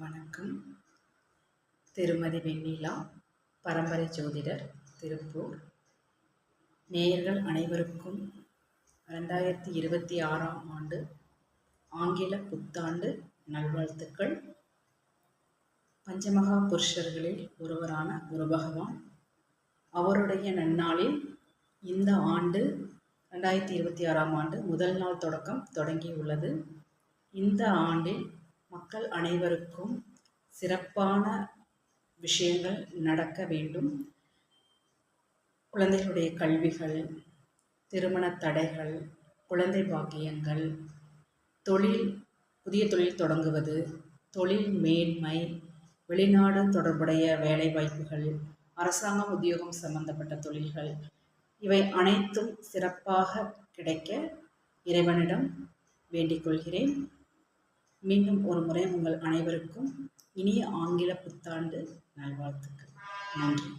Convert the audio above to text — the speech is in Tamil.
வணக்கம். திருமதி வெண்ணிலா, பரம்பரை ஜோதிடர், திருப்பூர். நேயர்கள் அனைவருக்கும் 2026ஆம் ஆண்டு ஆங்கில புத்தாண்டு நல்வாழ்த்துக்கள். பஞ்சமகா புருஷர்களில் ஒருவரான குரு பகவான் அவருடைய நன்னாளில் இந்த ஆண்டு 2026ஆம் ஆண்டு முதல் நாள் தொடங்கியுள்ளது. இந்த ஆண்டில் மக்கள் அனைவருக்கும் சிறப்பான விஷயங்கள் நடக்க வேண்டும். குழந்தைகளுடைய கல்விகள், திருமண தடைகள், குழந்தை பாக்கியங்கள், புதிய தொழில் தொடங்குவது, தொழில் மேன்மை, வெளிநாடு தொடர்புடைய வேலை வாய்ப்புகள், அரசாங்கம் உத்தியோகம் சம்பந்தப்பட்ட தொழில்கள், இவை அனைத்தும் சிறப்பாக கிடைக்க இறைவனிடம் வேண்டிக் கொள்கிறேன். மீண்டும் ஒரு முறை உங்கள் அனைவருக்கும் இனிய ஆங்கில புத்தாண்டு நல்வாழ்த்துக்கள். நன்றி.